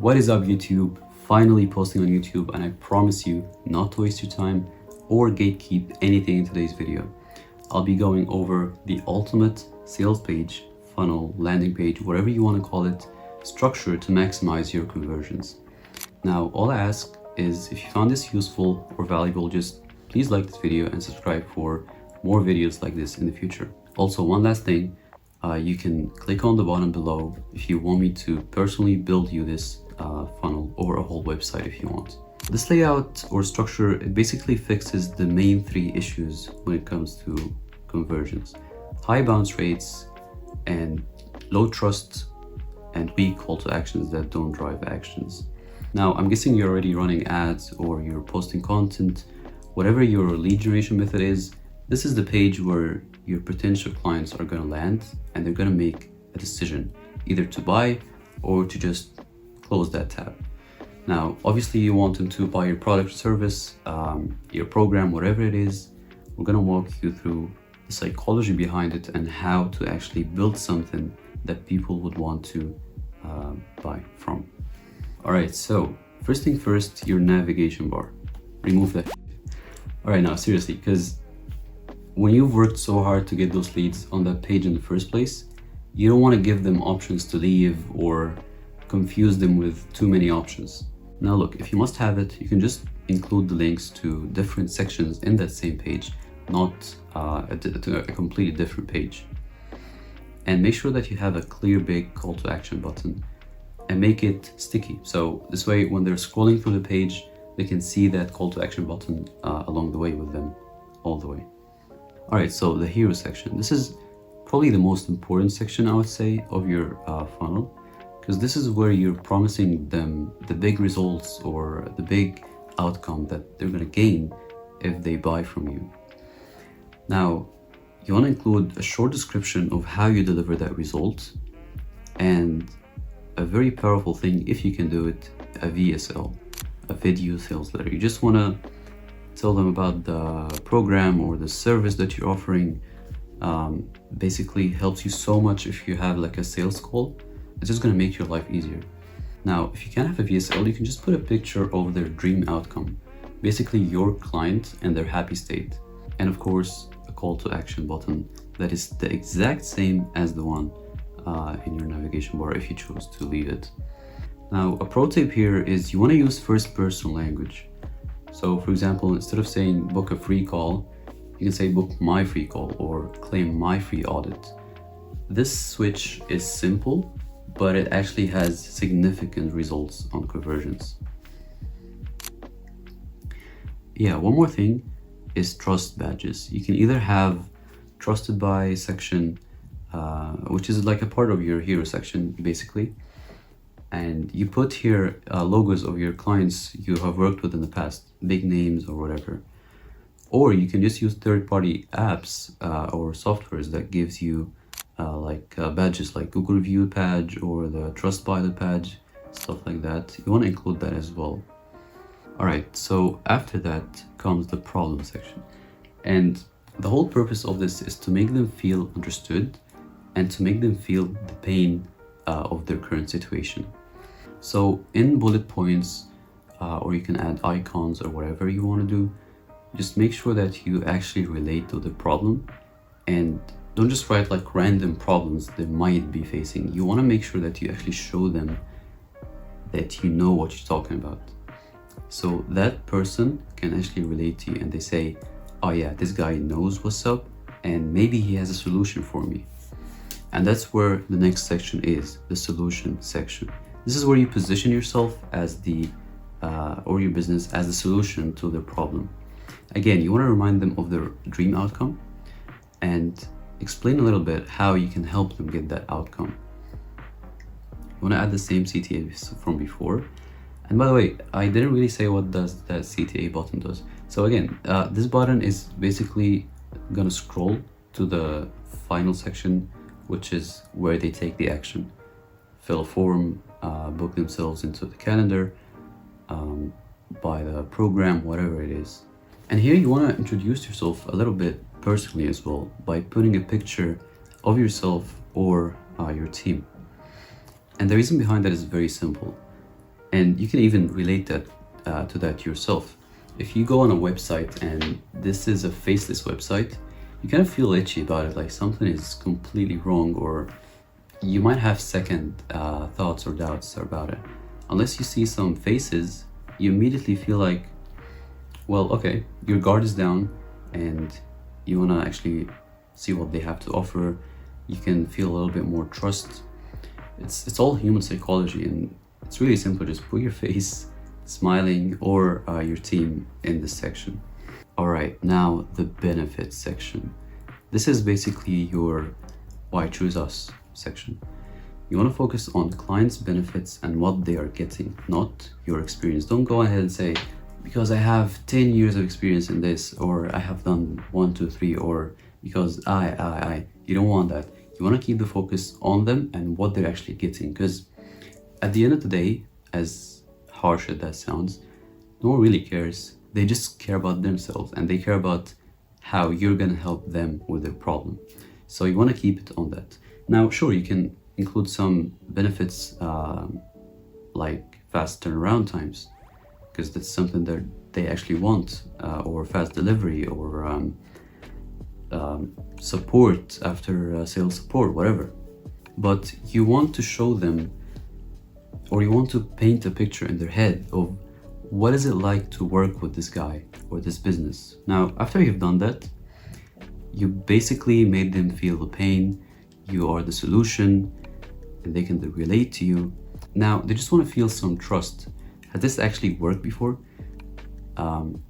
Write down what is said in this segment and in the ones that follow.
What is up, YouTube? Finally posting on YouTube, and I promise you not to waste your time or gatekeep anything in today's video. I'll be going over the ultimate sales page, funnel, landing page, whatever you want to call it, structure to maximize your conversions. Now, all I ask is if you found this useful or valuable, just please like this video and subscribe for more videos like this in the future. Also, one last thing, you can click on the button below if you want me to personally build you this funnel or a whole website if you want. This layout or structure, it basically fixes the main three issues when it comes to conversions: high bounce rates and low trust and weak call to actions that don't drive actions. Now, I'm guessing you're already running ads or you're posting content. Whatever your lead generation method is, this is the page where your potential clients are going to land and they're going to make a decision either to buy or to just close that tab. Now, obviously you want them to buy your product or service, your program, whatever it is. We're going to walk you through the psychology behind it and how to actually build something that people would want to buy from. All right, so first thing first, your navigation bar. Remove that. All right, now seriously, because when you've worked so hard to get those leads on that page in the first place, you don't want to give them options to leave or confuse them with too many options. Now look, if you must have it, you can just include the links to different sections in that same page, not to a completely different page. And make sure that you have a clear big call to action button and make it sticky. So this way, when they're scrolling through the page, they can see that call to action button along the way with them, all the way. All right, so the hero section. This is probably the most important section, I would say, of your funnel, because this is where you're promising them the big results or the big outcome that they're going to gain if they buy from you. Now, you want to include a short description of how you deliver that result, and a very powerful thing, if you can do it, a VSL, a video sales letter. You just want to tell them about the program or the service that you're offering. Basically helps you so much if you have like a sales call. It's just going to make your life easier. Now, if you can't have a VSL, you can just put a picture of their dream outcome, basically your client and their happy state, and of course a call to action button that is the exact same as the one in your navigation bar if you choose to leave it. Now, a pro tip here is you want to use first person language. So for example, instead of saying book a free call, you can say book my free call or claim my free audit. This switch is simple, but it actually has significant results on conversions. Yeah, one more thing is trust badges. You can either have trusted by section, which is like a part of your hero section basically, and you put here logos of your clients you have worked with in the past, big names or whatever. Or you can just use third-party apps or softwares that gives you badges like Google Review badge or the Trustpilot badge, stuff like that. You want to include that as well. All right, so after that comes the problem section. And the whole purpose of this is to make them feel understood and to make them feel the pain of their current situation. So in bullet points, or you can add icons or whatever you want to do, just make sure that you actually relate to the problem and don't just write like random problems they might be facing. You want to make sure that you actually show them that you know what you're talking about. So that person can actually relate to you and they say, oh yeah, this guy knows what's up and maybe he has a solution for me. And that's where the next section is, the solution section. This is where you position yourself as or your business as the solution to their problem. Again, you want to remind them of their dream outcome and explain a little bit how you can help them get that outcome. You want to add the same CTA from before. And by the way, I didn't really say what does that CTA button does. So again, this button is basically going to scroll to the final section, which is where they take the action, fill a form, book themselves into the calendar, buy the program, whatever it is. And here you want to introduce yourself a little bit personally as well by putting a picture of yourself or your team. And the reason behind that is very simple. And you can even relate that to that yourself. If you go on a website and this is a faceless website, you kind of feel itchy about it, like something is completely wrong, or you might have second thoughts or doubts about it. Unless you see some faces, you immediately feel like, well, okay, your guard is down and you want to actually see what they have to offer. You can feel a little bit more trust. It's all human psychology, and it's really simple. Just put your face smiling or your team in this section. All right, now the benefits section. This is basically your why choose us section. You want to focus on clients' benefits and what they are getting, not your experience. Don't go ahead and say, because I have 10 years of experience in this, or I have done 1, 2, 3, or because I. You don't want that. You want to keep the focus on them and what they're actually getting, because at the end of the day, as harsh as that sounds, no one really cares. They just care about themselves and they care about how you're gonna help them with their problem. So you want to keep it on that. Now, sure, you can include some benefits like fast turnaround times, because that's something that they actually want, or fast delivery, or support after sales support, whatever. But you want to show them, or you want to paint a picture in their head of what is it like to work with this guy or this business. Now, after you've done that, you basically made them feel the pain. You are the solution and they can relate to you. Now, they just want to feel some trust. Has this actually worked before?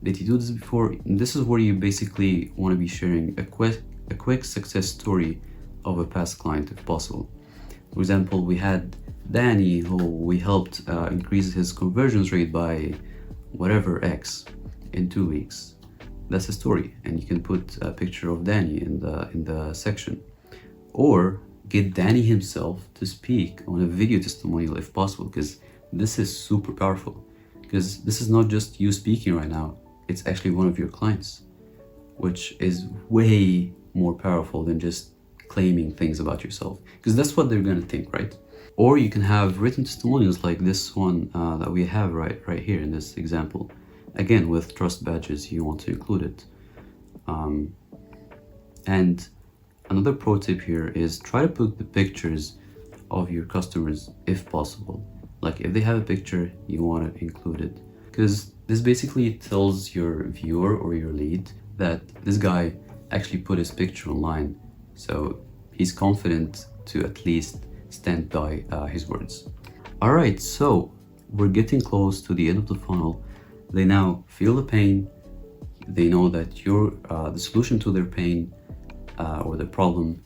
Did you do this before? And this is where you basically want to be sharing a quick success story of a past client if possible. For example, we had Danny, who we helped increase his conversions rate by whatever X in 2 weeks. That's a story, and you can put a picture of Danny in the section, or get Danny himself to speak on a video testimonial if possible, because this is super powerful. Because this is not just you speaking right now; it's actually one of your clients, which is way more powerful than just claiming things about yourself, because that's what they're gonna think, right? Or you can have written testimonials like this one that we have right here in this example. Again, with trust badges, you want to include it. And another pro tip here is try to put the pictures of your customers if possible. Like if they have a picture, you want to include it, because this basically tells your viewer or your lead that this guy actually put his picture online, so he's confident to at least stand by his words. All right, so we're getting close to the end of the funnel. They now feel the pain. They know that you're the solution to their pain or their problem,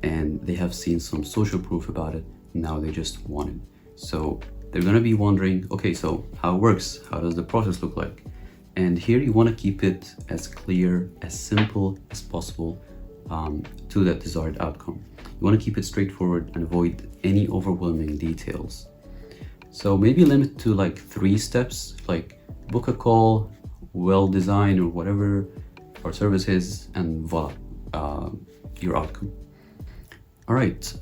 and they have seen some social proof about it. Now they just want it. So they're gonna be wondering, okay, so how it works? How does the process look like? And here you want to keep it as clear, as simple as possible to that desired outcome. You want to keep it straightforward and avoid any overwhelming details. So maybe limit to like 3 steps, like book a call, well designed or whatever our service is, and voila, your outcome. All right,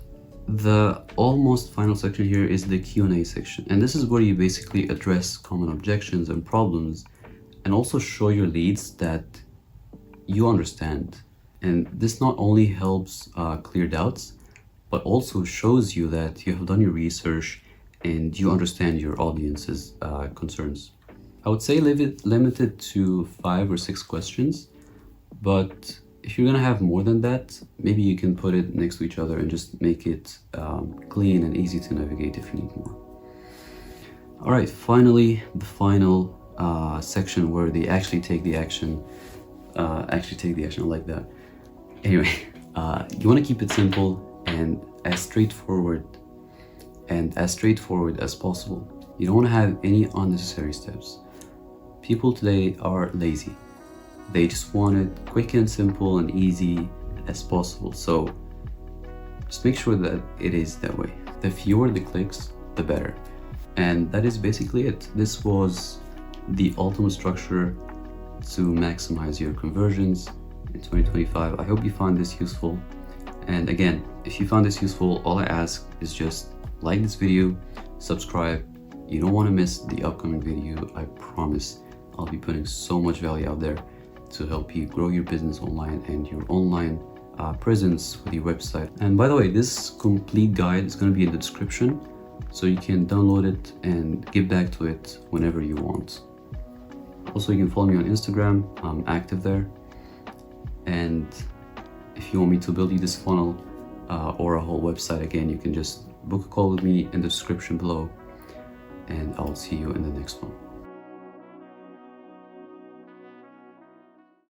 the almost final section here is the Q&A section, and this is where you basically address common objections and problems, and also show your leads that you understand. And this not only helps clear doubts, but also shows you that you have done your research and you understand your audience's concerns. I would say leave it limited to 5 or 6 questions, but if you're gonna have more than that, maybe you can put it next to each other and just make it clean and easy to navigate if you need more. All right, finally, the final section where they actually take the action. I like that. Anyway, you want to keep it simple and as straightforward as possible. You don't want to have any unnecessary steps. People today are lazy. They just want it quick and simple and easy as possible. So just make sure that it is that way. The fewer the clicks, the better. And that is basically it. This was the ultimate structure to maximize your conversions in 2025. I hope you found this useful. And again, if you found this useful, all I ask is just like this video, subscribe. You don't want to miss the upcoming video. I promise I'll be putting so much value out there to help you grow your business online and your online presence with your website. And by the way, this complete guide is going to be in the description, so you can download it and get back to it whenever you want. Also, you can follow me on Instagram. I'm active there. And if you want me to build you this funnel or a whole website, again, you can just book a call with me in the description below, and I'll see you in the next one.